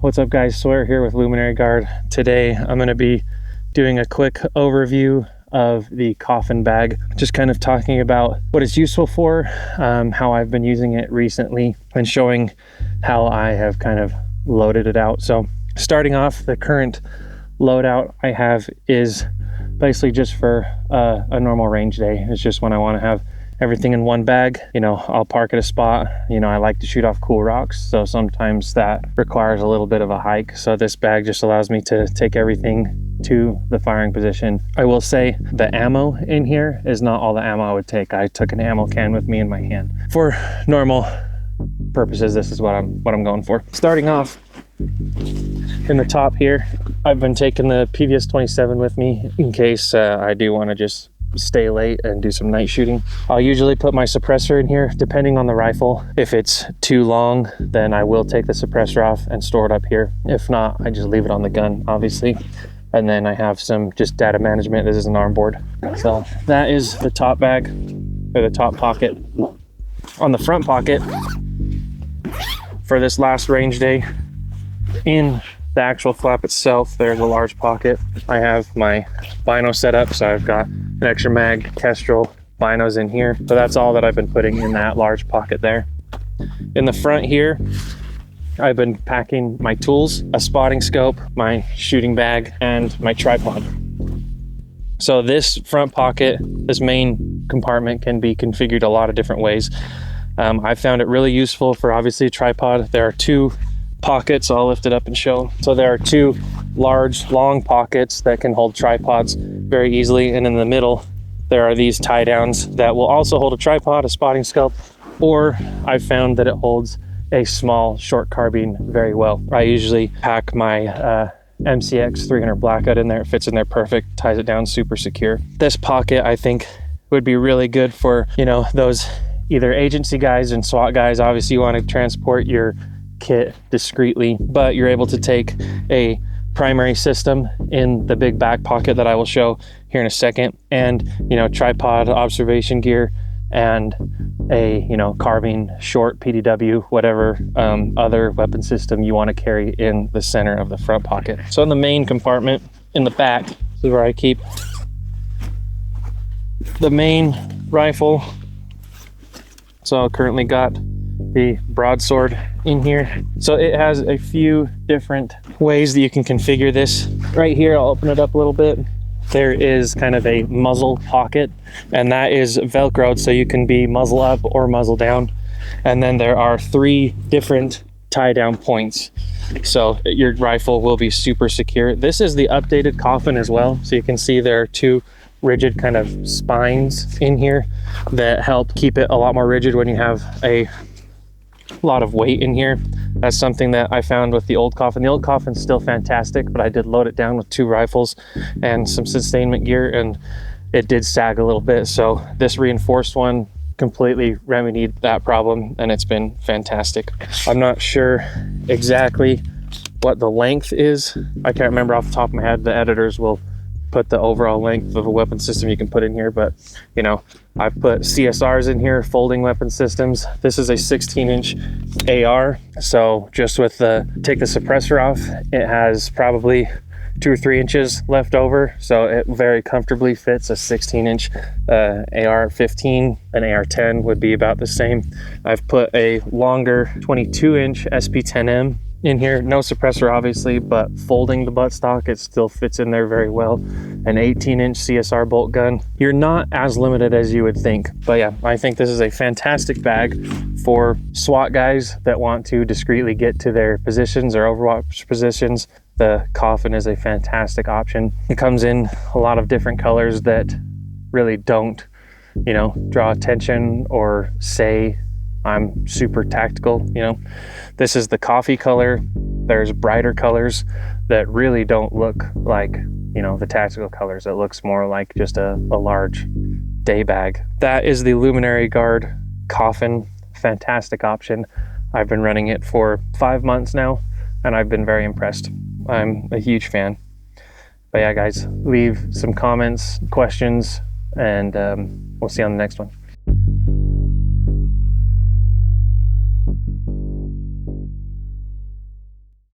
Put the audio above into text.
What's up guys, Sawyer here with Luminary Guard. Today I'm going to be doing a quick overview of the Koffin bag, just kind of talking about what it's useful for, how I've been using it recently, and showing how I have kind of loaded it out. So starting off, the current loadout I have is basically just for a normal range day. It's just when I want to have everything in one bag. You know, I'll park at a spot. You know, I like to shoot off cool rocks, so sometimes that requires a little bit of a hike. So this bag just allows me to take everything to the firing position. I will say the ammo in here is not all the ammo I would take. I took an ammo can with me in my hand. For normal purposes, this is what I'm going for. Starting off in the top here, I've been taking the PVS 27 with me in case I do want to just stay late and do some night shooting. I'll usually put my suppressor in here depending on the rifle. If it's too long, then I will take the suppressor off and store it up here. If not, I just leave it on the gun, obviously. And then I have some just data management. This is an arm board. So that is the top bag, or the top pocket. On the front pocket, for this last range day, in the actual flap itself, there's a large pocket. I have my bino set up, so I've got an extra mag, Kestrel, binos in here. So that's all that I've been putting in that large pocket there. In the front here, I've been packing my tools, a spotting scope, my shooting bag, and my tripod. So this front pocket, this main compartment, can be configured a lot of different ways. I found it really useful for obviously a tripod. There are two pockets. I'll lift it up and show. So there are two large, long pockets that can hold tripods very easily. And in the middle, there are these tie downs that will also hold a tripod, a spotting scope, or I've found that it holds a small short carbine very well. I usually pack my MCX 300 Blackout in there. It fits in there perfect, ties it down super secure. This pocket, I think, would be really good for, you know, those either agency guys and SWAT guys. Obviously you want to transport your kit discreetly, but you're able to take a primary system in the big back pocket that I will show here in a second, and, you know, tripod, observation gear, and a, you know, carbine, short, PDW, whatever other weapon system you want to carry in the center of the front pocket. So in the main compartment in the back, this is where I keep the main rifle. So I currently got the broadsword in here. So it has a few different ways that you can configure this. Right here, I'll open it up a little bit. There is kind of a muzzle pocket, and that is Velcroed, so you can be muzzle up or muzzle down. And then there are three different tie down points, so your rifle will be super secure. This is the updated Koffin as well, so you can see there are two rigid kind of spines in here that help keep it a lot more rigid when you have a lot of weight in here. That's something that I found with the old Koffin. The old Koffin's still fantastic, but I did load it down with two rifles and some sustainment gear, and it did sag a little bit. So this reinforced one completely remedied that problem, and it's been fantastic. I'm not sure exactly what the length is. I can't remember off the top of my head. The editors will put the overall length of a weapon system you can put in here, but you know, I've put CSRs in here, folding weapon systems. This is a 16-inch AR, so just with take the suppressor off, it has probably 2 or 3 inches left over, so it very comfortably fits a 16-inch AR-15. An AR-10 would be about the same. I've put a longer 22-inch SP-10M in here, no suppressor obviously, but folding the buttstock, it still fits in there very well. An 18-inch CSR bolt gun. You're not as limited as you would think, but yeah, I think this is a fantastic bag for SWAT guys that want to discreetly get to their positions or overwatch positions. The Koffin is a fantastic option. It comes in a lot of different colors that really don't, you know, draw attention or say I'm super tactical. You know, this is the coffee color. There's brighter colors that really don't look like, you know, the tactical colors. It looks more like just a large day bag. That is the Luminary Guard Koffin. Fantastic option. I've been running it for 5 months now, and I've been very impressed. I'm a huge fan. But yeah, guys, leave some comments, questions, and we'll see you on the next one.